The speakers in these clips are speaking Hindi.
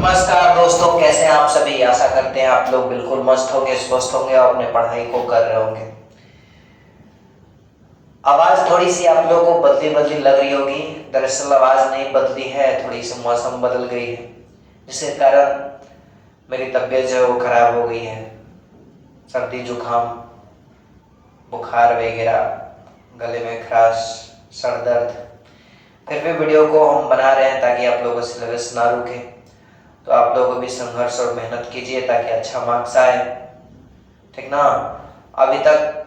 नमस्कार दोस्तों, कैसे हैं आप सभी। आशा करते हैं आप लोग बिल्कुल मस्त होंगे, स्वस्थ होंगे और अपने पढ़ाई को कर रहे होंगे। आवाज थोड़ी सी आप लोगों को बदली बदली लग रही होगी। दरअसल आवाज नहीं बदली है, थोड़ी सी मौसम बदल गई है, जिसके कारण मेरी तबीयत जो है वो खराब हो गई है। सर्दी जुकाम, बुखार वगैरह, गले में खराश, सर दर्द। फिर भी वीडियो को हम बना रहे हैं ताकि आप लोगों का सिलेबस ना रुके। तो आप लोगों को भी संघर्ष और मेहनत कीजिए ताकि अच्छा मार्क्स आए, ठीक ना। अभी तक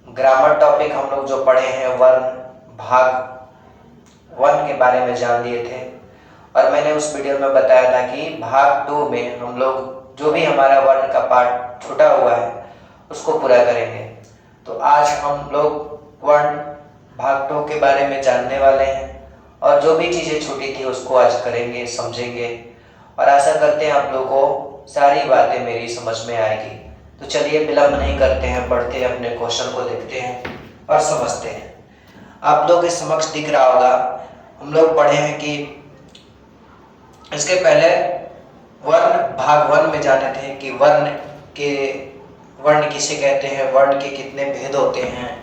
ग्रामर टॉपिक हम लोग जो पढ़े हैं, वर्ण भाग 1 के बारे में जान लिए थे और मैंने उस वीडियो में बताया था कि भाग 2 में हम लोग जो भी हमारा वर्ण का पार्ट छूटा हुआ है उसको पूरा करेंगे। तो आज हम लोग वर्ण भाग 2 के बारे में जानने वाले हैं और जो भी चीज़ें छूटी थी उसको आज करेंगे, समझेंगे और आशा करते हैं आप लोगों को सारी बातें मेरी समझ में आएगी। तो चलिए विलंब नहीं करते हैं, बढ़ते हैं, अपने क्वेश्चन को देखते हैं और समझते हैं। आप लोगों के समक्ष दिख रहा होगा, हम लोग पढ़े हैं कि इसके पहले वर्ण भाग 1 में जाने थे कि वर्ण किसे कहते हैं, वर्ण के कितने भेद होते हैं।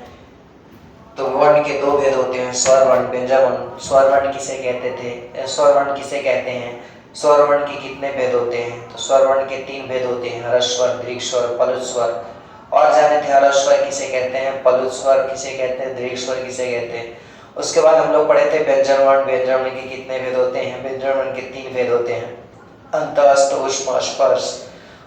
तो वर्ण के 2 भेद होते हैं, स्वर वर्ण, व्यंजन वर्ण। स्वर वर्ण किसे कहते थे, स्वर वर्ण किसे कहते हैं, स्वर वर्ण के कितने भेद होते हैं। तो स्वर वर्ण के 3 भेद होते हैं, हर्ष स्वर, दीर्घ स्वर, प्लुत स्वर। और जाने थे हर्ष स्वर किसे कहते हैं, प्लुत स्वर किसे कहते हैं, दीर्घ स्वर किसे कहते हैं। उसके बाद हम लोग पढ़े थे व्यंजन वर्ण। व्यंजन वर्ण के कितने भेद होते हैं, व्यंजन वर्ण के 3 भेद होते हैं, अंत, अष्ट, ऊष्म, स्पर्श।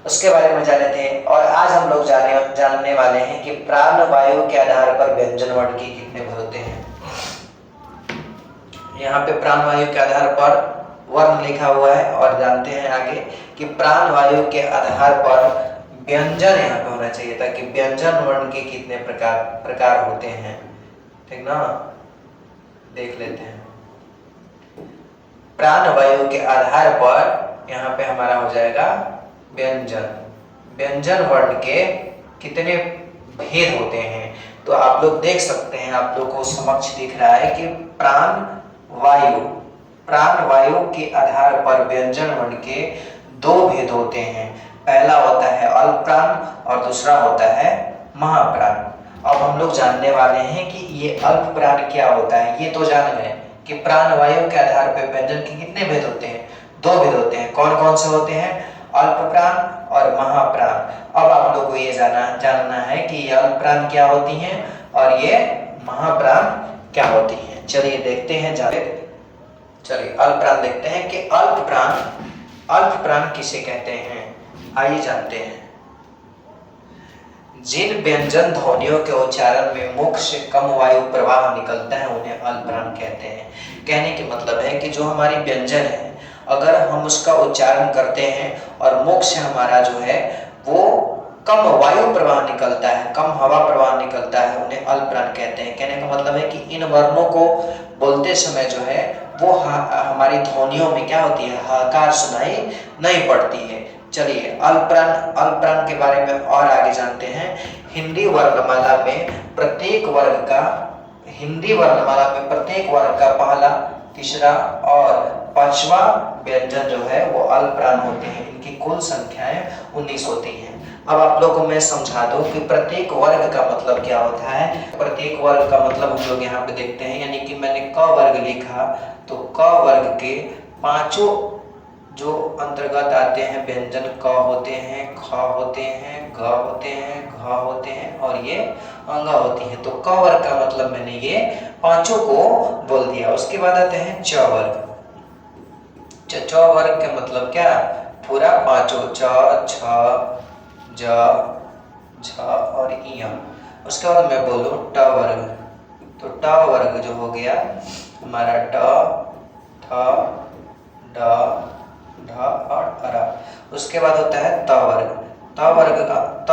उसके बारे में जाने थे। और आज हम लोग जानने वाले हैं कि प्राण वायु के आधार पर व्यंजन वर्ण के कितने भेद होते हैं। यहाँ पे प्राण वायु के आधार पर वर्ण लिखा हुआ है और जानते हैं आगे कि प्राण वायु के आधार पर व्यंजन यहाँ पे होना चाहिए था कि व्यंजन वर्ण के कितने प्रकार होते हैं, ठीक ना। देख लेते हैं। प्राण वायु के आधार पर यहाँ पे हमारा हो जाएगा व्यंजन। व्यंजन वर्ण के कितने भेद होते हैं। तो आप लोग देख सकते हैं, आप लोग को समक्ष दिख रहा है कि प्राण वायु के आधार पर व्यंजन वर्ण के 2 भेद होते हैं। पहला होता है अल्प प्राण और दूसरा होता है महाप्राण। अब हम लोग जानने वाले हैं कि ये अल्प प्राण क्या होता है। ये तो जान गए कि प्राण वायु के आधार पर व्यंजन के कितने भेद होते हैं, 2 भेद होते हैं। कौन कौन से होते हैं, अल्प प्राण और महाप्राण। अब आप लोग को ये जानना है कि ये अल्प प्राण क्या होती हैं और ये महाप्राण क्या होती हैं। चलिए देखते हैं, चलिए अल्प प्राण देखते हैं कि अल्प प्राण किसे कहते हैं। आइए जानते हैं। जिन व्यंजन ध्वनियों के उच्चारण में मुख से कम वायु प्रवाह निकलता है उन्हें अल्प प्राण कहते हैं। कहने के मतलब है कि जो हमारी व्यंजन है, अगर हम उसका उच्चारण करते हैं और मुख से हमारा जो है वो कम वायु प्रवाह निकलता है, कम हवा प्रवाह निकलता है, उन्हें अल्प प्राण कहते हैं। कहने का मतलब है कि इन वर्णों को बोलते समय जो है वो हमारी ध्वनियों में क्या होती है, हाहाकार सुनाई नहीं पड़ती है। चलिए अल्प प्राण के बारे में और आगे जानते हैं। हिंदी वर्णमाला में प्रत्येक वर्ग का पहला, तीसरा और 5वां व्यंजन जो है वो अल्प प्राण होते हैं। इनकी कुल संख्याएं 19 होती हैं। अब आप लोगों को मैं समझा दूं कि प्रत्येक वर्ग का मतलब क्या होता है। प्रत्येक वर्ग का मतलब हम लोग यहाँ पे देखते हैं, यानी कि मैंने क वर्ग लिखा तो क वर्ग के 5 जो अंतर्गत आते हैं व्यंजन क होते हैं, ख होते हैं, ग होते हैं, घ होते हैं और ये अंग होती है। तो क वर्ग का मतलब मैंने ये 5 को बोल दिया। उसके बाद आते हैं च वर्ग। च वर्ग का मतलब क्या, पूरा 5 च, छ, ज, झ और इया। उसके बाद मैं बोलूं ट वर्ग, तो ट वर्ग जो हो गया हमारा ट, ठ, ड, ढ और ढ। उसके बाद होता है त वर्ग। त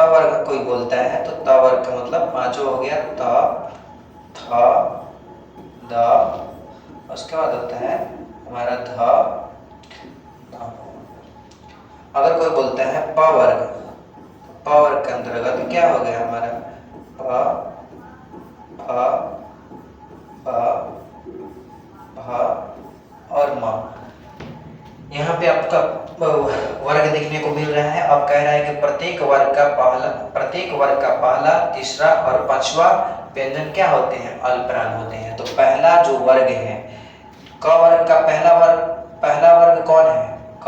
वर्ग कोई बोलता है तो त वर्ग का मतलब 5 हो गया, त, थ, द। उसके बाद होता है हमारा ध। अगर कोई बोलता है प वर्ग, प वर्ग के अंतर्गत क्या हो गया हमारा प, फ, ब, भ और म। यहाँ पे आपका वर्ग देखने को मिल रहा है। अब कह रहा है कि प्रत्येक वर्ग का पहला, तीसरा और पांचवा व्यंजन क्या होते हैं? अल्पप्राण होते हैं। तो पहला जो वर्ग है, क वर्ग का पहला वर्ग कौन है? क।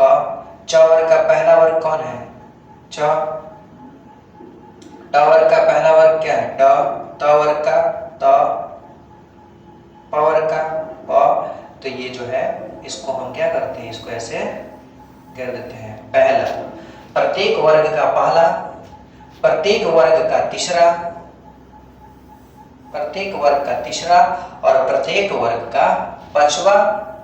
च वर्ग का पहला वर्ग कौन है? च। ट वर्ग का पहला वर्ग क्या है? ट। त वर्ग का त। प वर्ग का प। तो ये जो है इसको हम क्या करते हैं? इसको ऐसे कर देते हैं। पहला, प्रत्येक वर्ग का पहला, प्रत्येक वर्ग का तीसरा, प्रत्येक वर्ग का तीसरा और प्रत्येक वर्ग का पांचवा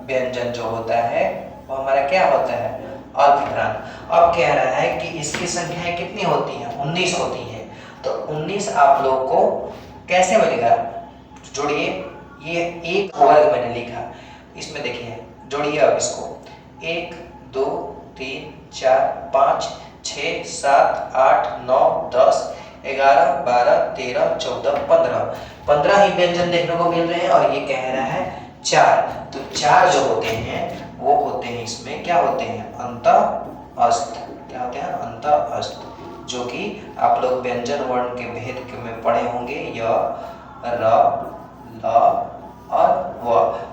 व्यंजन जो होता है वो हमारा क्या होता है? अल्पप्राण। अब कह रहा है कि इसकी संख्याएं कितनी होती हैं? 19 होती हैं। तो 19 आप लोग को कैसे मिलेगा? जोड़िए, ये एक वर्ग मैंने लिखा, इसमें देखिए जोड़िए अब इसको। 1 2 3 4 5 6 7 8 9 10 11 12 13 14 15 ही व्यंजन देखने को मिल रहे हैं और ये कह रहा है 4। तो 4 जो होते हैं वो होते हैं, इसमें क्या होते हैं? अंत अस्त। क्या होते हैं? अंत अस्त, जो कि आप लोग व्यंजन वर्ण के भेद में पढ़े होंगे, य, र, ल और व।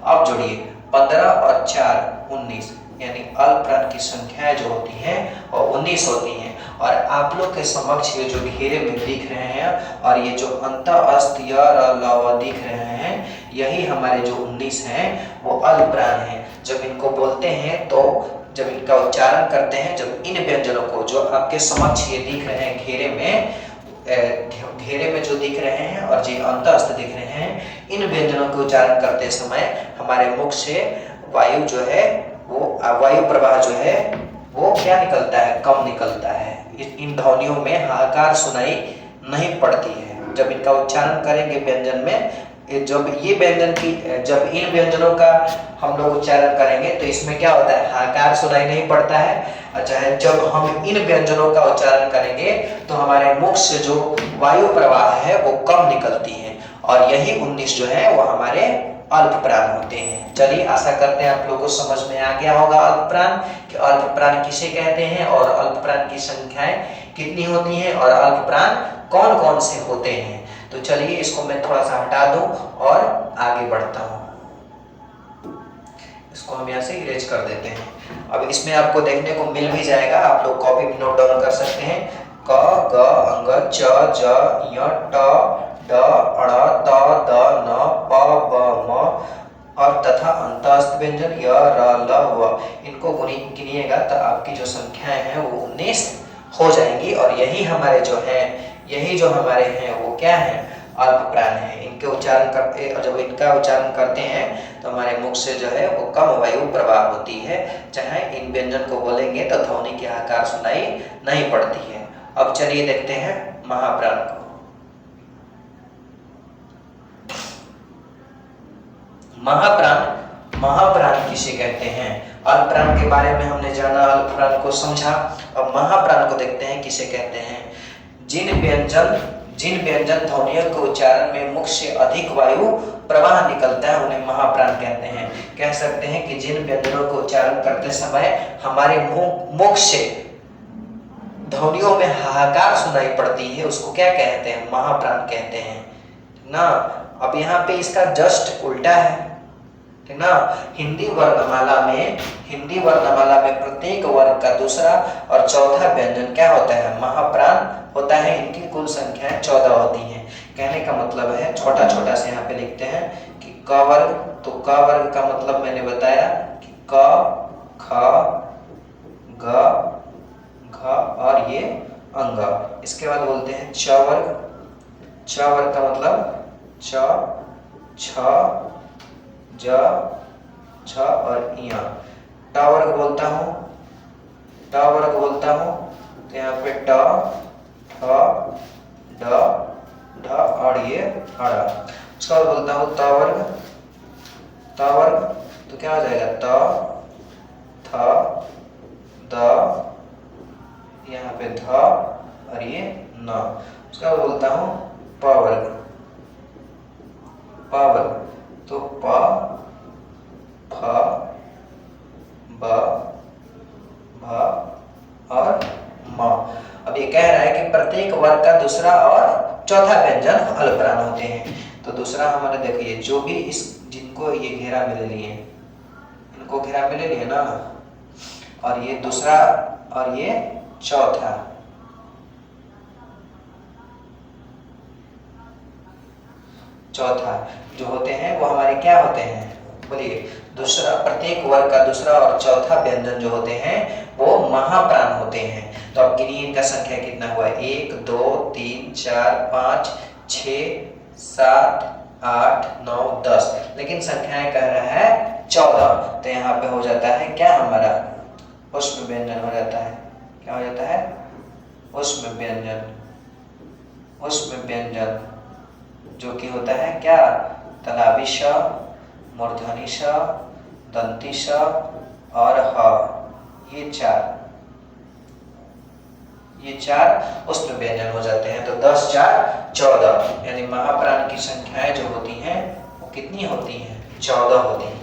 अब जोड़िए 15 और 4 19, यानी अल्पप्राण की संख्याएं जो होती हैं वो 19 होती हैं। और आप लोग के समक्ष ये जो घेरे में दिख रहे हैं और ये जो अंत अस्त, य, र, ल, व दिख रहे हैं, यही हमारे जो 19 हैं वो अल्पप्राण हैं। जब इनको बोलते हैं तो जब इनका उच्चारण करते हैं, जब इन व्यंजनों को जो आपके समक्ष ये दिख रहे हैं घेरे में जो दिख रहे हैं और जो अंतःस्थ दिख रहे हैं, इन व्यंजनों के उच्चारण करते समय हमारे मुख से वायु जो है वो वायु प्रवाह जो है वो क्या निकलता है? कम निकलता है। इन ध्वनियों में हाहाकार सुनाई नहीं पड़ती है। जब इनका उच्चारण करेंगे व्यंजन में, जब इन व्यंजनों का हम लोग उच्चारण करेंगे तो इसमें क्या होता है? हाहाकार सुनाई नहीं पड़ता है। अच्छा है, जब हम इन व्यंजनों का उच्चारण करेंगे तो हमारे मुख से जो वायु प्रवाह है वो कम निकलती है और यही 19 जो है वो हमारे अल्पप्राण होते हैं। चलिए, आशा करते हैं आप लोगों को समझ में आ गया होगा अल्पप्राण कि अल्पप्राण किसे कहते हैं और अल्पप्राण की संख्याएं कितनी होती हैं और अल्पप्राण कौन कौन से होते हैं। तो चलिए इसको मैं थोड़ा सा हटा दूं और आगे बढ़ता हूं। इसको हम यहाँ से इरेज कर देते हैं। अब इसमें आपको देखने को मिल भी जाएगा, आप लोग कॉपी में नोट डाउन कर सकते हैं। क, ग, अंग, च, ज, य, ट, ड, अण, त, द, न, प, ब, म और तथा अंतःस्थ व्यंजन य, र, ल, व। इनको गिनिएगा तो आपकी जो संख्याएं हैं वो 19 हो जाएंगी और यही हमारे हैं वो क्या है? अल्पप्राण है। इनके उच्चारण करते, जब इनका उच्चारण करते हैं तो हमारे मुख से जो है वो कम वायु प्रवाह होती है। चाहे इन व्यंजन को बोलेंगे तो ध्वनि की हाहाकार सुनाई नहीं पड़ती है। अब चलिए देखते हैं महाप्राण को। महाप्राण किसे कहते हैं? अल्पप्राण के बारे में हमने जाना, अल्पप्राण को समझा। अब महाप्राण को देखते हैं किसे कहते हैं। जिन व्यंजन ध्वनियों के उच्चारण में मुख से अधिक वायु प्रवाह निकलता है उन्हें महाप्राण कहते हैं। कह सकते हैं कि जिन व्यंजनों को उच्चारण करते समय हमारे मुख से ध्वनियों में हाहाकार सुनाई पड़ती है उसको क्या कहते हैं? महाप्राण कहते हैं ना। अब यहाँ पे इसका जस्ट उल्टा है ना। हिंदी वर्णमाला में प्रत्येक वर्ग का दूसरा और चौथा व्यंजन क्या होता है? महाप्राण होता है। इनकी कुल संख्या 14 होती है। कहने का मतलब है, छोटा छोटा से यहाँ पे लिखते हैं कि क वर्ग, तो क वर्ग का मतलब मैंने बताया कि क, ख, ग, घ और ये अंग। इसके बाद बोलते हैं च वर्ग का मतलब च, छ, ज, छ और य। ट वर्ग बोलता हूँ तो यहाँ पे ट, ठ, ड, ढ और ये हड़ा। उसका बाद बोलता हूँ त वर्ग तो क्या हो जाएगा? त, थ, द, यहाँ पे ध और ये न। उसका बाद बोलता हूँ प वर्ग तो प, फ, ब, भ और म। अब ये कह रहा है कि प्रत्येक वर्ग का दूसरा और चौथा व्यंजन अल्पप्राण होते हैं। तो दूसरा हमारे देखिए जो भी इस जिनको ये घेरा में ले लिए, इनको घेरा में ले लिए ना, और ये दूसरा और ये चौथा, चौथा जो होते हैं वो हमारे क्या होते हैं, बोलिए। दूसरा प्रत्येक वर्ग का दूसरा और चौथा व्यंजन जो होते हैं वो महाप्राण होते हैं। तो अब गिनिए इनका संख्या कितना हुआ, 1 2 3 4 5 6 7 8 9 10, लेकिन संख्याएं कह रहा है 14। तो यहाँ पे हो जाता है क्या हमारा उष्म व्यंजन हो जाता है, क्या हो जाता है, उष्म व्यंजन। उष्म व्यंजन जो कि होता है क्या, तलाबी श, मूर्धनी श, दंती श और ह, ये चार उष्म व्यंजन हो जाते हैं। तो 10 4 14, यानी महाप्राण की संख्याएं जो होती हैं वो कितनी होती हैं, 14 होती हैं।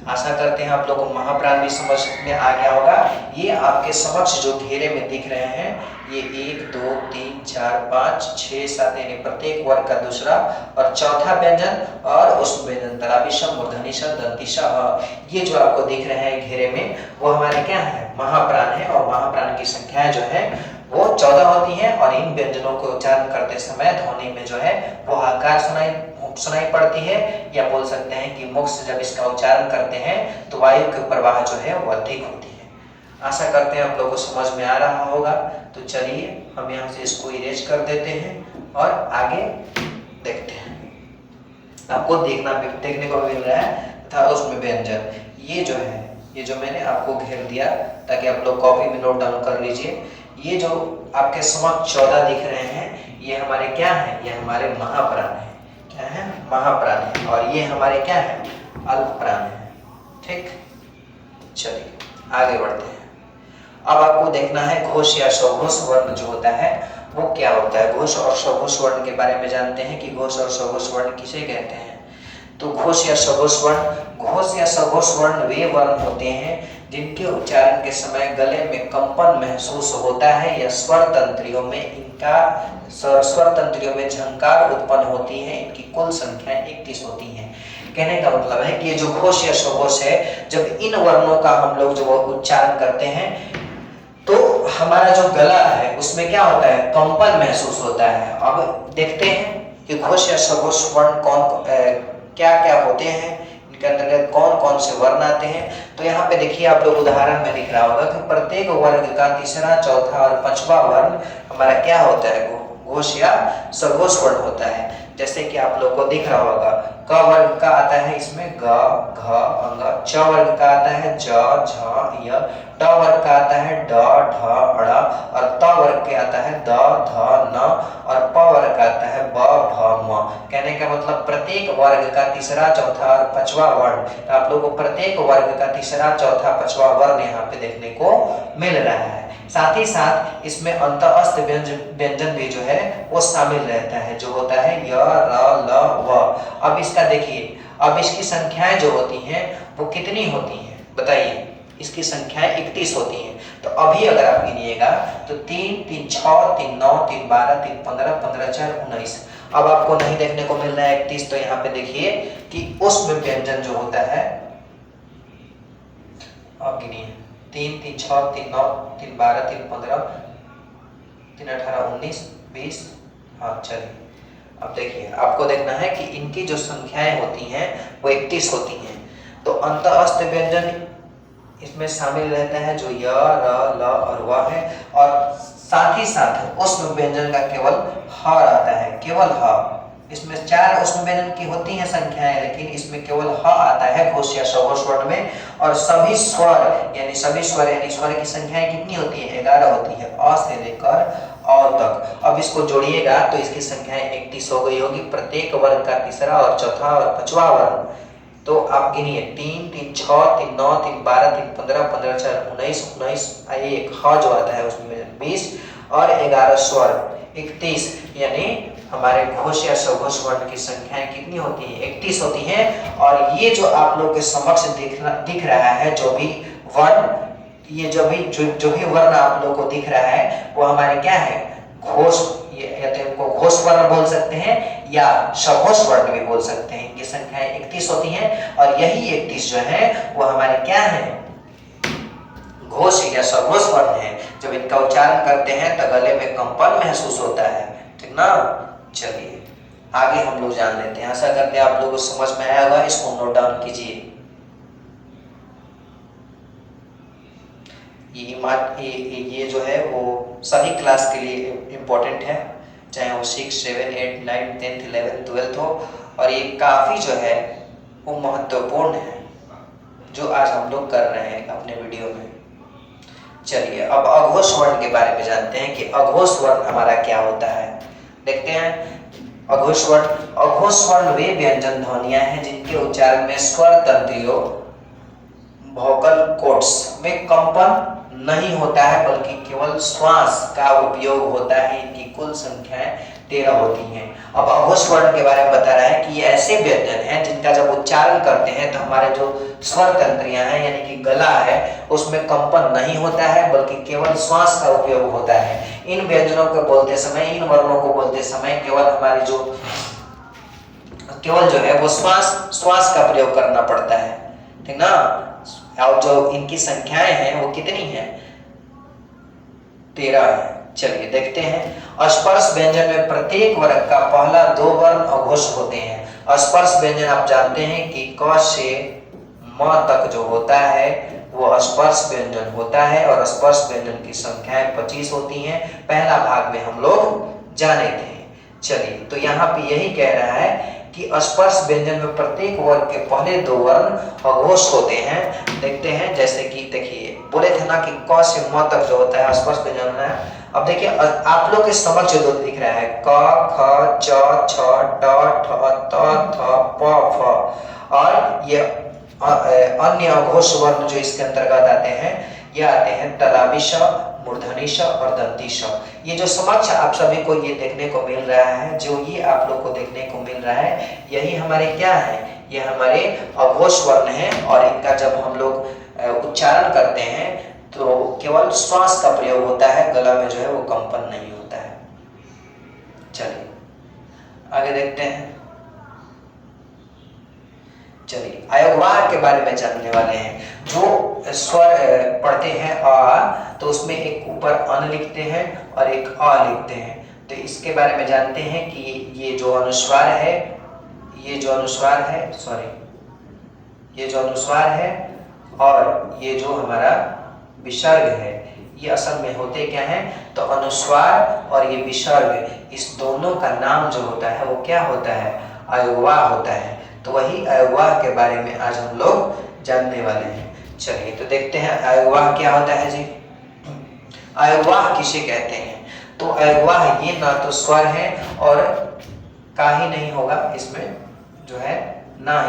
आशा करते हैं आप लोगों को महाप्राण भी समझ में आ गया होगा। ये आपके समक्ष जो घेरे में दिख रहे हैं ये 1 2 3 4 5 6 7, यानी प्रत्येक वर्ग का दूसरा और चौथा व्यंजन और उष्म व्यंजन तलाबी श, मूर्धनी श, दंती श, ये जो आपको दिख रहे हैं घेरे में वो हमारे क्या है, महाप्राण है। और महाप्राण की संख्याएं जो है वो 14 होती हैं। और इन व्यंजनों को उच्चारण करते समय ध्वनि में जो है वो आकार सुनाई पड़ती है, या बोल सकते हैं कि मुख से जब इसका उच्चारण करते हैं तो वायु के प्रवाह जो है वो अधिक होती है। आशा करते हैं आप लोगों को समझ में आ रहा होगा। तो चलिए हम यहाँ से इसको इरेज कर देते हैं और आगे देखते हैं। आपको देखने को मिल रहा है तथा उसमें व्यंजन ये जो है, ये जो मैंने आपको घेर दिया ताकि आप लोग कॉपी में नोट डाउन कर लीजिए। ये जो आपके समक्ष 14 दिख रहे हैं ये हमारे क्या है, ये हमारे महाप्राण है। क्या है, महाप्राण है। और ये हमारे क्या है, अल्पप्राण है। ठीक, चलिए आगे बढ़ते हैं। अब आपको देखना है घोष या सघोष वर्ण जो होता है वो क्या होता है। घोष और सघोष वर्ण के बारे में जानते हैं कि घोष और सघोष वर्ण किसे कहते हैं। तो घोष या सघोष वर्ण वे वर्ण होते हैं जिनके उच्चारण के समय गले में कंपन महसूस होता है या स्वर तंत्रियों में झंकार उत्पन्न होती है। इनकी कुल संख्या 31 होती है। कहने का मतलब है कि ये जो घोष या सघोष है, जब इन वर्णों का हम लोग जो उच्चारण करते हैं तो हमारा जो गला है उसमें क्या होता है, कंपन महसूस होता है। अब देखते हैं कि घोष या सघोष वर्ण क्या क्या होते हैं, इनके अंतर्गत कौन कौन से वर्ण आते हैं। तो यहाँ पे देखिए आप लोग उदाहरण में दिख रहा होगा कि प्रत्येक वर्ग का तीसरा, चौथा और पांचवा वर्ण हमारा क्या होता है, घोष या सघोष वर्ण होता है। जैसे कि आप लोग को दिख रहा होगा क वर्ग का आता है इसमें ग, घ, अंग, च वर्ग का आता है ज, झ, य, ट वर्ग का आता है ड, ढ, ड़ और त वर्ग के आता है द, ध, न और प वर्ग का आता है ब, भ, म। कहने का मतलब प्रत्येक वर्ग का तीसरा, चौथा और पांचवा वर्ण, आप लोगों को प्रत्येक वर्ग का तीसरा, चौथा, पांचवा वर्ण यहाँ पे देखने को मिल रहा है। साथ ही साथ इसमें अंतःस्थ व्यंजन भी जो है वो शामिल रहता है, जो होता है य, र, ल, व। अब इसका देखिए, अब इसकी संख्याएं जो होती हैं वो कितनी होती हैं बताइए। इसकी संख्याएं 31 होती हैं। तो अभी अगर आप गिनिएगा तो 3 3 6 3 9 3 12 3 15 15 4 19। अब आपको नहीं देखने को मिल रहा है 31, तो यहाँ पे देखिए कि उसमें व्यंजन जो होता है, अब गिनिए 3 3 6 3 9 3 12 3 15 3 18 19 20। हाँ चलिए अब देखिए, आपको देखना है कि इनकी जो संख्याएं होती हैं वो 31 होती हैं। तो अंतःस्थ व्यंजन इसमें शामिल रहता है जो य, र, ल और व है। और साथ ही साथ उष्म व्यंजन का केवल ह आता है, केवल ह। इसमें 4 उष्म व्यंजन की होती हैं संख्याएं, लेकिन इसमें केवल ह आता है घोष या सघोष वर्ण में। और सभी स्वर की संख्याएं कितनी होती है, 11 होती है, अ से लेकर अ तक। अब इसको जोड़िएगा तो इसकी संख्याएं 31 हो गई होगी। प्रत्येक वर्ग का तीसरा और चौथा और पांचवा वर्ण, तो आप गिनिए 3 3 6 3 9 3 12 3 15 15 4 19 19 एक ह जो आता है उसमें 20 और 11 स्वर 31, यानी हमारे घोष या सघोष वर्ण की संख्याएं कितनी होती है, 31 होती हैं। और ये जो आप लोग के समक्ष दिख रहा है जो भी वर्ण ये जो भी वर्ण आप लोग को दिख रहा है वो हमारे क्या है, घोष, या तो इनको घोष वर्ण बोल सकते हैं या सघोष वर्ण भी बोल सकते हैं। इनकी संख्याएं 31 होती हैं और यही 31 जो है वो हमारे क्या है, घोष या सघोष वर्ण है। जब इनका उच्चारण करते हैं तो गले में कंपन महसूस होता है, ठीक ना। चलिए आगे हम लोग जान लेते हैं। आशा करते हैं आप लोगों को समझ में आया होगा, इसको नोट डाउन कीजिए। ये जो है वो सभी क्लास के लिए इम्पोर्टेंट है, चाहे वो 6, 7, 8, 9, 10, 11, 12 हो, और ये काफ़ी जो है वो महत्वपूर्ण है जो आज हम लोग कर रहे हैं अपने वीडियो में। चलिए अब अघोष वर्ण के बारे में जानते हैं कि अघोष वर्ण हमारा क्या होता है। देखते हैं अघोष वर्ण वे व्यंजन ध्वनियां हैं जिनके उच्चारण में स्वर तंत्रियों वोकल कॉर्ड्स में कंपन नहीं होता है बल्कि केवल श्वास का उपयोग होता है। इनकी कुल संख्याएं 13 होती हैं। अब अघोष वर्ण के बारे में बता रहा है कि ये ऐसे व्यंजन हैं जिनका जब उच्चारण करते हैं तो हमारे जो स्वर तंत्रियां हैं यानी कि गला है उसमें कंपन नहीं होता है बल्कि केवल श्वास का उपयोग होता है। इन व्यंजनों को बोलते समय, इन वर्णों को बोलते समय केवल जो है वो श्वास का प्रयोग करना पड़ता है, ठीक ना। और जो इनकी संख्याएं हैं वो कितनी हैं, 13 है। चलिए देखते हैं। स्पर्श व्यंजन में प्रत्येक वर्ग का पहला 2 वर्ण अघोष होते हैं। स्पर्श व्यंजन आप जानते हैं कि क से म तक जो होता है वो स्पर्श व्यंजन होता है और स्पर्श व्यंजन की संख्याएं 25 होती हैं। पहला भाग में हम लोग जाने थे। चलिए तो यहाँ पे यही कह रहा है कि स्पर्श व्यंजन में प्रत्येक वर्ग के पहले 2 वर्ण अघोष होते हैं। देखते हैं, जैसे कि देखिए बोले थे ना कि क से म तक जो होता है स्पर्श व्यंजन है। अब देखिए आप लोग के समक्ष जो दिख रहा है क, ख, च, छ, ट, ठ, त, थ, प, फ, और ये अन्य अघोष वर्ण जो इसके अंतर्गत आते हैं ये आते हैं तलावी श, मूर्धनी श और दंती श। ये जो समक्ष आप सभी को ये देखने को मिल रहा है, जो ये आप लोग को देखने को मिल रहा है, यही हमारे क्या है, ये हमारे अघोष वर्ण है। और इनका जब हम लोग उच्चारण करते हैं तो केवल श्वास का प्रयोग होता है, गला में जो है वो कंपन नहीं होता है। चलिए आगे देखते हैं। चलिए अयोगवाह के बारे में जानने वाले हैं। जो स्वर पढ़ते हैं आ तो उसमें एक ऊपर अन लिखते हैं और एक अ लिखते हैं। तो इसके बारे में जानते हैं कि ये जो अनुस्वार है, ये जो अनुस्वार है और ये जो हमारा विसर्ग है, ये असल में होते क्या हैं, तो अनुस्वार और ये विसर्ग, इस दोनों का नाम जो होता है वो क्या होता है, अयोगवाह होता है। तो वही अयोगवाह के बारे में आज हम लोग जानने वाले हैं। चलिए तो देखते हैं अयोगवाह क्या होता है जी। अयोगवाह किसे कहते हैं, तो अयोगवाह ये ना तो स्वर है और का ही नहीं होगा, इसमें जो है ना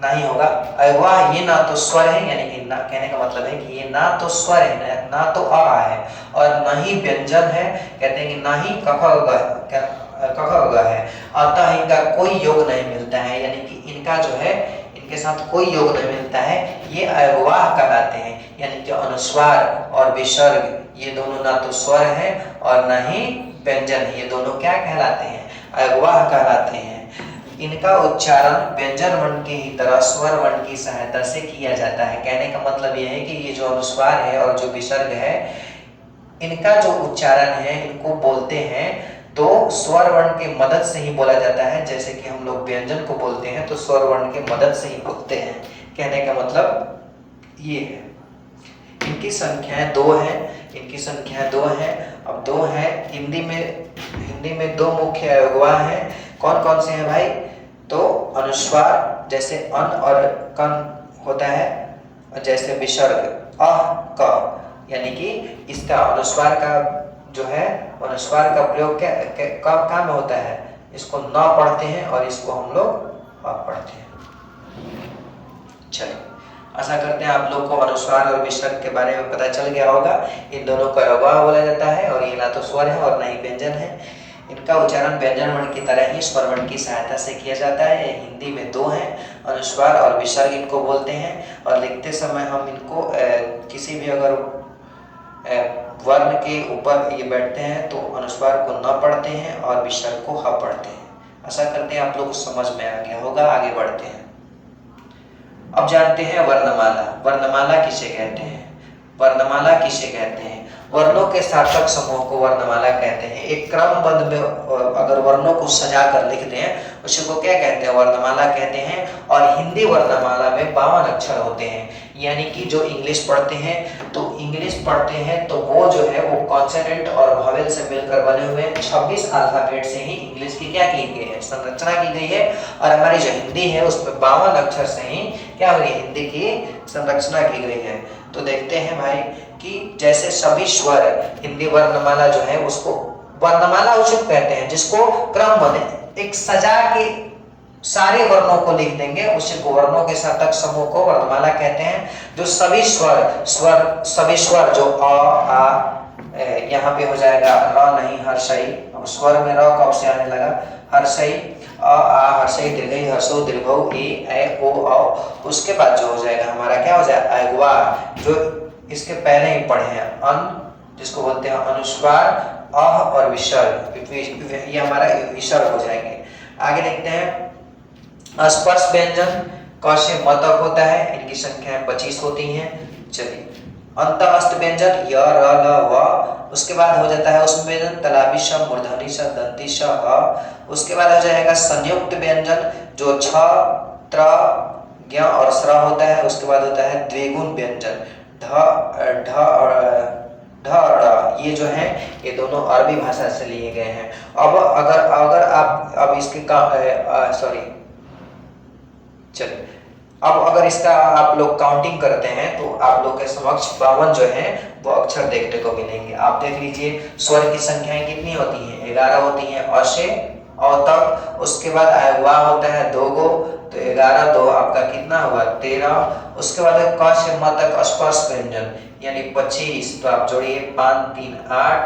ही होगा। अयोगवाह ये ना तो स्वर है, यानी कि ना कहने का मतलब है कि ये ना तो स्वर है, ना तो आ है और न ही व्यंजन है। कहते हैं कि ना ही कख है, अतः इनका कोई योग नहीं मिलता है, यानी कि इनका जो है इनके साथ कोई योग नहीं मिलता है। ये अयोगवाह कहलाते हैं, यानी कि अनुस्वार और विसर्ग ये दोनों ना तो स्वर है और न ही व्यंजन है, ये दोनों क्या कहलाते हैं, अयोगवाह कहलाते हैं। इनका उच्चारण व्यंजन वर्ण की ही तरह स्वर वर्ण की सहायता से किया जाता है। कहने का मतलब यह है कि ये जो अनुस्वार है और जो विसर्ग है, इनका जो उच्चारण है, इनको बोलते हैं तो स्वर वर्ण के मदद से ही बोला जाता है। जैसे कि हम लोग व्यंजन को बोलते हैं तो स्वर वर्ण के मदद से ही बोलते हैं। कहने का मतलब ये है। इनकी संख्याएं 2 हैं, अब 2 हैं। हिंदी में 2 मुख्य अयोगवाह हैं। कौन कौन से हैं भाई, तो अनुस्वार जैसे अन और कन होता है, और जैसे विसर्ग अह क, यानी कि इसका अनुस्वार का जो है अनुस्वार का प्रयोग क्या में होता है, इसको न पढ़ते हैं और इसको हम लोग अ पढ़ते हैं। चलिए आशा करते हैं आप लोग को अनुस्वार और विसर्ग के बारे में पता चल गया होगा। इन दोनों को अयोगवाह बोला जाता है और ये ना तो स्वर है और ना ही व्यंजन है। इनका उच्चारण व्यंजन वर्ण की तरह ही स्वर वर्ण की सहायता से किया जाता है। हिंदी में दो हैं, अनुस्वार और विसर्ग इनको बोलते हैं। और लिखते समय हम इनको किसी भी अगर वर्ण के ऊपर ये बैठते हैं तो अनुस्वार को न पढ़ते हैं और विसर्ग को ह पढ़ते हैं। ऐसा करते हैं आप लोग को समझ में आ गया होगा। आगे बढ़ते हैं। अब जानते हैं वर्णमाला। वर्णमाला किसे कहते हैं? वर्णमाला किसे कहते हैं? वर्णों के सार्थक समूह को वर्णमाला कहते हैं। एक क्रमबद्ध में अगर वर्णों को सजा कर लिख दें उसी को क्या कहते हैं? वर्णमाला कहते हैं। और हिंदी वर्णमाला में 52 अक्षर होते हैं। यानी कि जो इंग्लिश पढ़ते हैं तो वो जो है वो कॉन्सोनेंट और वॉवेल से मिलकर बने हुए 26 अल्फाबेट से ही इंग्लिश की क्या की गई है? संरचना की गई है। और हमारी जो हिंदी है उसमें 52 अक्षर से ही क्या हुई? हिंदी की संरचना की गई है। तो देखते हैं भाई कि जैसे सभी स्वर, हिंदी वर्णमाला जो है उसको वर्णमाला उसे कहते हैं जिसको क्रमबद्ध एक सजा के सारे वर्णों को लिख देंगे, उसी को वर्णों के सार्थक समूह को वर्णमाला कहते हैं। जो सभी सभी स्वर जो अ आ यहाँ पे हो जाएगा र नहीं हर्षई। अब स्वर में र कब से आने लगा? हर्षई, अ आ हर्षई दीर्घई हर्षो दीर्घौ ए ओ औ। उसके बाद जो हो जाएगा हमारा क्या हो जाएगा? अगवा, जो इसके पहले ही पढ़े हैं, अन जिसको बोलते हैं अनुस्वार, अह और विसर्ग, ये हमारा विसर्ग हो जाएंगे। आगे देखते हैं स्पर्श व्यंजन क से म तक होता है, इनकी संख्याएं 25 होती हैं। चलिए अंतःस्थ व्यंजन य र ल व, उसके बाद हो जाता है उसमें व्यंजन तलाबी श, मूर्धनी श, दंती श, ह। उसके बाद हो जाएगा संयुक्त व्यंजन जो छ, त्र, ज्ञ और स्र होता है। उसके बाद होता है द्विगुण व्यंजन ढ, ढ और ढ, ये जो है ये दोनों अरबी भाषा से लिए गए हैं। अब अगर आप अब इसके चलिए अब अगर इसका आप लोग काउंटिंग करते हैं तो आप लोग के समक्ष 52 जो है वो अक्षर देखने को मिलेंगे। आप देख लीजिए स्वर की संख्याएं कितनी होती हैं? 11 होती हैं अ से अ तक। उसके बाद वा होता है 2 गो, तो 11 2 आपका कितना हुआ? 13। उसके बाद क से म तक स्पर्श व्यंजन यानी 25, तो आप जोड़िए 5 3 8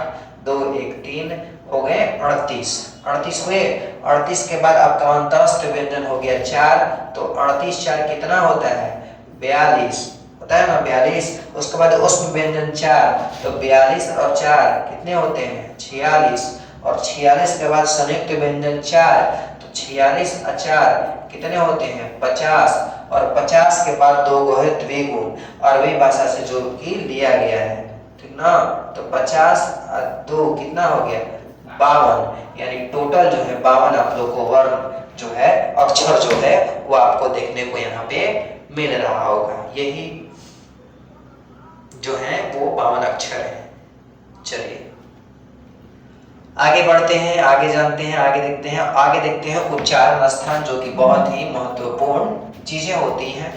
2 1 3 हो गए 38 हुए। 38 के बाद आपका अंतःस्थ व्यंजन हो गया 4, तो 38 4 कितना होता है? 42 होता है ना, 42। उसके बाद उष्म व्यंजन 4, तो 42 और 4 कितने होते हैं? 46। और 46 के बाद संयुक्त व्यंजन 4, तो 46 और 4 कितने होते हैं? 50। और 50 के बाद 2 गो है द्विगुण, अरबी भाषा से जो कि लिया गया है, ठीक ना। तो 50 और 2 कितना हो गया? 52। यानी टोटल जो है 52 आप लोग को वर्ण जो है अक्षर जो है वो आपको देखने को यहाँ पे मिल रहा होगा। यही जो है वो 52 अक्षर है। चलिए आगे बढ़ते हैं, आगे जानते हैं, आगे देखते हैं उच्चारण स्थान, जो कि बहुत ही महत्वपूर्ण चीजें होती हैं।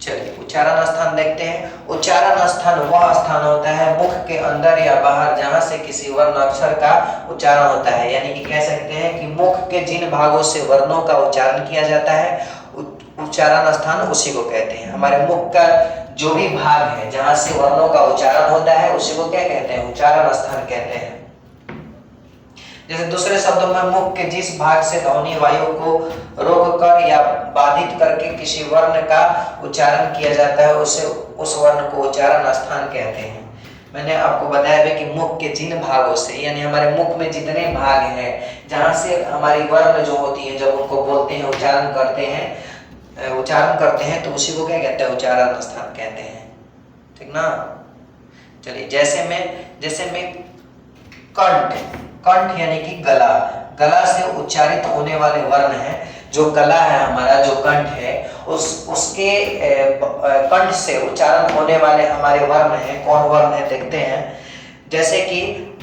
चलिए उच्चारण स्थान देखते हैं। उच्चारण स्थान वह स्थान होता है मुख के अंदर या बाहर जहां से किसी वर्ण अक्षर का उच्चारण होता है। यानी कि कह सकते हैं कि मुख के जिन भागों से वर्णों का उच्चारण किया जाता है उच्चारण स्थान उसी को कहते हैं। हमारे मुख का जो भी भाग है जहां से वर्णों का उच्चारण होता है उसी को क्या कहते हैं? उच्चारण स्थान कहते हैं। जैसे दूसरे शब्दों में मुख के जिस भाग से ध्वनि वायु को रोक कर या बाधित करके किसी वर्ण का उच्चारण किया जाता है उसे उस वर्ण को उच्चारण स्थान कहते हैं। मैंने आपको बताया है कि मुख के जिन भागों से, यानी हमारे मुख में जितने भाग हैं जहां से हमारी वर्ण जो होती है जब उनको बोलते हैं उच्चारण करते हैं तो उसी को क्या कहते हैं? उच्चारण स्थान कहते हैं, ठीक ना। चलिए जैसे में कंठ यानी कि गला से उच्चारित होने वाले वर्ण है। जो गला है हमारा, जो कंठ है, उसके कंठ से उच्चारण होने वाले हमारे वर्ण हैं। कौन वर्ण है देखते हैं। जैसे कि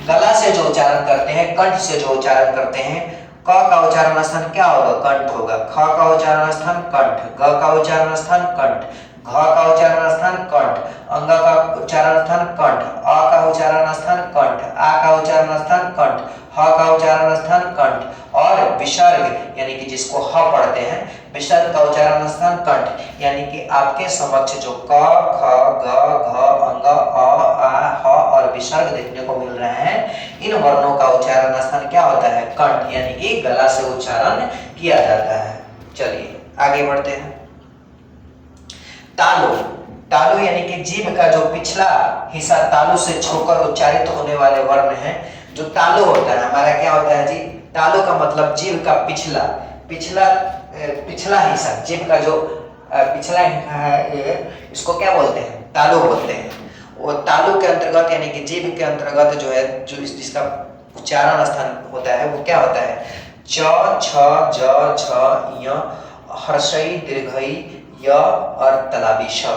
गला से जो उच्चारण करते हैं, कंठ से जो उच्चारण करते हैं, क का उच्चारण स्थान क्या होगा? कंठ होगा। ख का उच्चारण स्थान कंठ, ग का उच्चारण स्थान कंठ, घ का उच्चारण स्थान कंठ, अंग का उच्चारण स्थान कंठ, अ का उच्चारण स्थान कंठ, आ का उच्चारण स्थान कंठ, ह का उच्चारण स्थान कंठ और विसर्ग यानी कि जिसको ह पढ़ते हैं, विसर्ग का उच्चारण स्थान कंठ, यानी कि आपके समक्ष जो क ख ग घ अंग अ आ ह और विसर्ग देखने को मिल रहे हैं, इन वर्णों का उच्चारण स्थान क्या होता है? कंठ, यानी कि गला से उच्चारण किया जाता है। चलिए आगे बढ़ते हैं। तालु, तालु यानी कि जीभ का जो पिछला हिस्सा तालु से छोकर उच्चारित होने वाले वर्ण है। जो तालु होता है हमारा क्या होता है जी? तालु का मतलब जीभ का पिछला पिछला पिछला हिस्सा, जीभ का जो पिछला है, इसको क्या बोलते हैं? तालु बोलते हैं। वो तालु के अंतर्गत यानी कि जीभ के अंतर्गत जो है, जो जिसका उच्चारण स्थान होता है वो क्या होता है? च छ ज छ य हर्षई दीर्घई य और तलाबी श।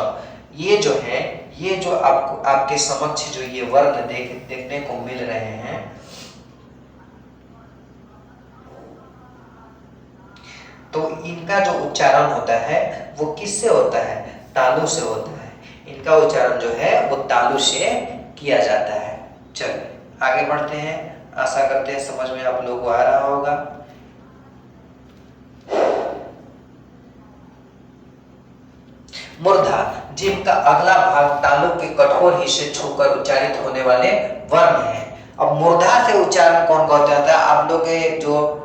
ये जो है, ये जो आपको आपके समक्ष जो ये वर्ण देखने को मिल रहे हैं, तो इनका जो उच्चारण होता है वो किससे होता है? तालु से होता है। इनका उच्चारण जो है वो तालु से किया जाता है। चलिए आगे बढ़ते हैं। आशा करते हैं समझ में आप लोगों को आ रहा होगा। मूर्धा, जीभ का अगला भाग तालु के कठोर हिस्से छूकर उच्चारित होने वाले वर्ण है। अब मूर्धा से उच्चारण कौन कहता है? आप लोग के जो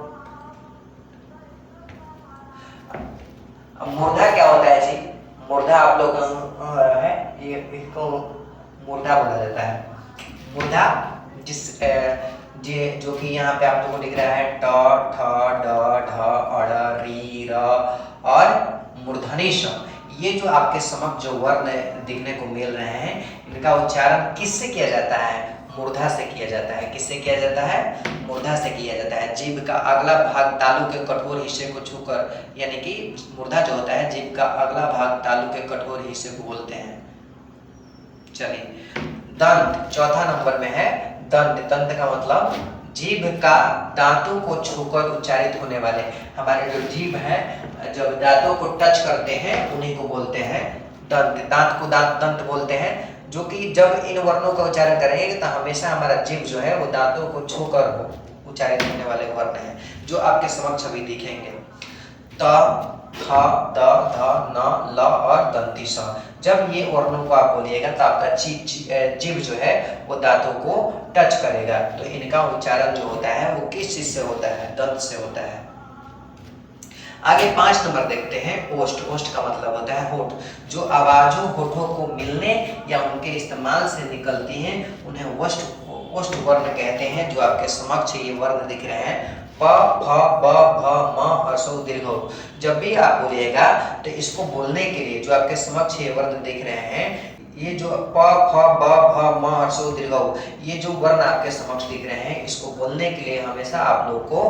मूर्धा क्या होता है जी? मूर्धा आप लोग है, ये इसको मूर्धा बोला जाता है। मूर्धा जिस जो कि यहाँ पे आप लोगों को दिख रहा है ट ठ ड ढ अड़ री र और मूर्धनी श, ये जो आपके समक्ष जो वर्ण दिखने को मिल रहे हैं, इनका उच्चारण किससे किया जाता है? मूर्धा से किया जाता है। किससे किया जाता है? मूर्धा से किया जाता है। जीभ का अगला भाग तालु के कठोर हिस्से को छूकर, यानी कि मूर्धा जो होता है, जीभ का अगला भाग तालु के कठोर हिस्से को बोलते हैं। चलिए दंत चौथा नंबर में है। दंत, दंत का मतलब जीभ का दांतों को छूकर उच्चारित होने वाले। हमारे जो जीभ है जब दांतों को टच करते हैं उन्हीं को बोलते हैं दंत। दांत को दंत बोलते हैं, जो कि जब इन वर्णों का उच्चारण करेंगे तो हमेशा हमारा जीभ जो है वो दांतों को छूकर उच्चारित होने वाले वर्ण हैं, जो आपके समक्ष अभी दिखेंगे। त थ द ध न ल और दंती स। जब ये वर्णों को आप बोलिएगा तो आपका जीभ जो है वो दांतों को टच करेगा, तो इनका उच्चारण जो होता है वो किस चीज से होता है? दंत से होता है। आगे 5 नंबर देखते हैं। ओष्ठ, ओष्ठ का मतलब होता है होठ। जो आवाजों होठों को मिलने या उनके इस्तेमाल से निकलती हैं उन्हें ओष्ठ वर्ण कहते हैं। जो आपके समक्ष ये वर्ण दिख रहे हैं प फ ब भ म ह्रस्व दीर्घ, जब भी आप बोलिएगा तो इसको बोलने के लिए जो आपके समक्ष ये वर्ण दिख रहे हैं, ये जो प फ ब भ म ह्रस्व दीर्घ, ये जो वर्ण आपके समक्ष दिख रहे हैं, इसको बोलने के लिए हमेशा आप लोग को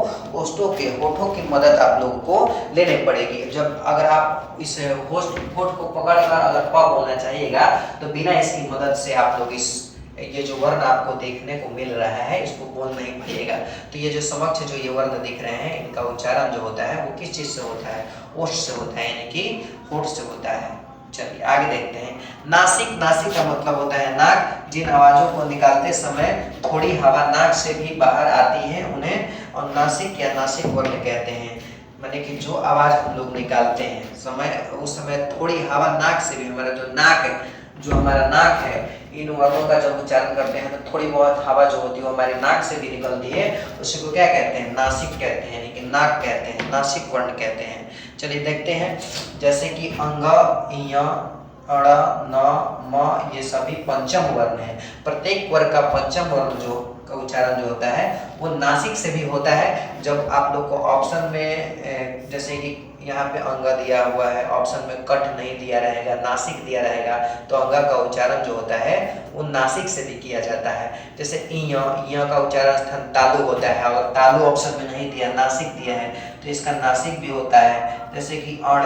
ओष्ठों के होठों की मदद आप लोगों को लेनी पड़ेगी। जब अगर आप इस होठ को पकड़कर अगर प बोलना चाहिएगा तो बिना इसकी मदद से आप लोग ये जो वर्ण आपको देखने को मिल रहा है इसको बोल नहीं पाइएगा। तो ये जो समक्ष जो ये वर्ण दिख रहे हैं, इनका उच्चारण जो होता है वो किस चीज से होता है? ओष्ठ से होता है, यानी कि होठ से होता है। चलिए आगे देखते हैं। नासिक, नासिक का मतलब होता है नाक। जिन आवाजों को निकालते समय थोड़ी हवा नाक से भी बाहर आती है उन्हें और नासिक या नासिक वर्ण कहते हैं। माने कि जो आवाज हम लोग निकालते हैं उस समय थोड़ी हवा नाक से भी, हमारा जो नाक है, जो हमारा नाक है, इन वर्णों का जब उच्चारण करते हैं तो थोड़ी बहुत हवा जो होती है वो हमारे नाक से भी निकलती है, उसी को क्या कहते हैं? नासिक कहते हैं, यानी कि नाक कहते हैं, नासिक वर्ण कहते हैं। चलिए देखते हैं, जैसे कि अंग, य, अड़, न, म, ये सभी पंचम वर्ण है। प्रत्येक वर्ग का पंचम वर्ण जो का उच्चारण जो होता है वो नासिक से भी होता है। जब आप लोग को ऑप्शन में जैसे कि यहाँ पे अंग दिया हुआ है, ऑप्शन में कट नहीं दिया रहेगा, नासिक दिया रहेगा, तो अंग का उच्चारण जो होता है वो नासिक से भी किया जाता है। जैसे इ का उच्चारण स्थान तालु होता है, अगर तालु ऑप्शन में नहीं दिया, नासिक दिया है तो इसका नासिक भी होता है। जैसे कि अड़,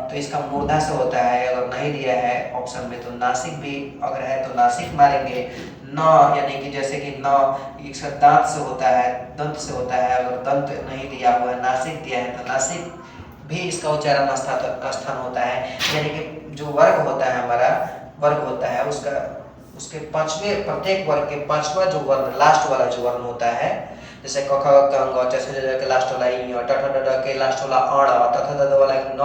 तो इसका मूर्धा से होता है, अगर नहीं दिया है ऑप्शन में तो नासिक भी, अगर है तो नासिक मारेंगे। न, यानी कि जैसे कि न, इसका दांत से होता है, दंत से होता है, अगर दंत नहीं दिया हुआ है, नासिक दिया है तो नासिक भी इसका उच्चारण स्थान होता है। यानी कि जो वर्ग होता है, हमारा वर्ग होता है, उसके पांचवें, प्रत्येक वर्ग के पांचवा जो वर्ण, लास्ट वाला जो वर्ण होता है, जैसे क ख ग घ च छ ज झ के लास्ट वाला इ ट ठ ड ढ के लास्ट वाला अण त थ द द वाला न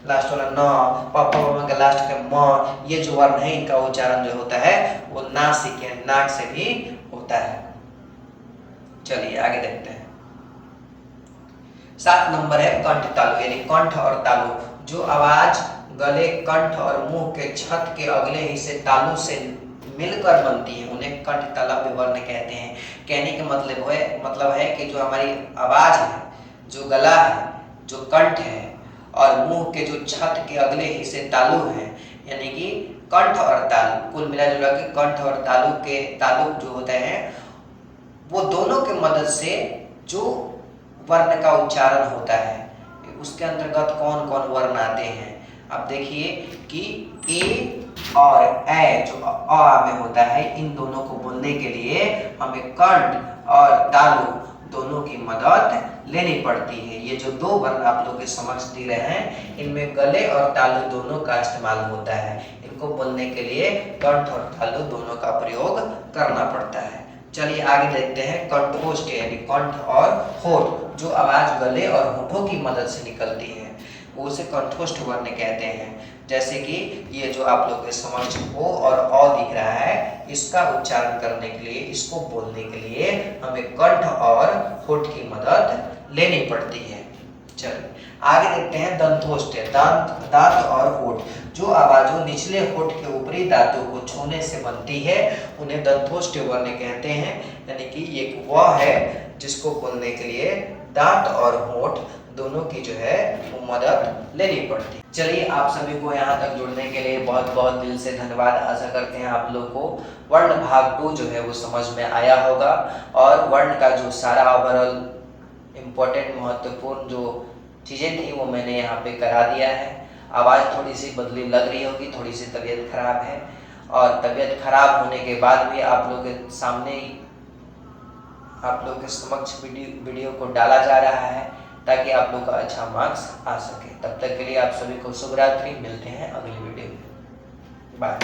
लास्ट वाला न प फ म के लास्ट के म, ये जो वर्ण है इनका उच्चारण जो होता है वो नासिक या नाक से भी होता है। चलिए आगे देखते हैं। 7 नंबर है कंठ तालु, यानी कंठ और तालु। जो आवाज गले, कंठ और मुंह के छत के अगले हिस्से तालु से मिलकर बनती है उन्हें कंठ तालव्य वर्ण कहते हैं। कहने के मतलब है कि जो हमारी आवाज है, जो गला है, जो कंठ है और मुंह के जो छत के अगले हिस्से तालु है, यानी कि कंठ और तालु, कुल मिला जुला के कंठ और तालु जो होते हैं वो दोनों के मदद से जो वर्ण का उच्चारण होता है उसके अंतर्गत कौन कौन वर्ण आते हैं। अब देखिए कि ए और ए जो अ में होता है, इन दोनों को बोलने के लिए हमें कंठ और तालु दोनों की मदद लेनी पड़ती है। ये जो दो वर्ण आप लोग के समक्ष दिख रहे हैं, इनमें गले और तालु दोनों का इस्तेमाल होता है। इनको बोलने के लिए कंठ और तालु दोनों का प्रयोग करना पड़ता है। चलिए आगे देखते हैं। कंठोष्ठ यानी कंठ और होठ, जो आवाज गले और होठों की मदद से निकलती है उसे कंठोष्ठ वर्ण कहते हैं। जैसे कि ये जो आप लोग के समक्ष ओ और अ दिख रहा है, इसका उच्चारण करने के लिए, इसको बोलने के लिए हमें कंठ और होठ की मदद लेनी पड़ती है। चलिए आगे देखते हैं। दंतोष्ठ, दांत और होठ, जो आवाजों निचले होठ के ऊपरी दांतों को छूने से बनती है उन्हें दंतोष्ठ वर्ण कहते हैं। यानी कि एक वह है जिसको बोलने के लिए दांत और होठ दोनों की जो है वो मदद लेनी पड़ती है। चलिए आप सभी को यहाँ तक जुड़ने के लिए बहुत बहुत दिल से धन्यवाद। आशा करते हैं आप लोग को वर्ण भाग 2 जो है वो समझ में आया होगा और वर्ण का जो सारा ओवरऑल इम्पोर्टेंट महत्वपूर्ण जो चीज़ें थी वो मैंने यहाँ पे करा दिया है। आवाज़ थोड़ी सी बदली लग रही होगी, थोड़ी सी तबीयत खराब है और तबीयत खराब होने के बाद भी आप लोग के सामने, आप लोग के समक्ष वीडियो को डाला जा रहा है ताकि आप लोग का अच्छा मार्क्स आ सके। तब तक के लिए आप सभी को शुभ रात्रि। मिलते हैं अगली वीडियो में। बाय।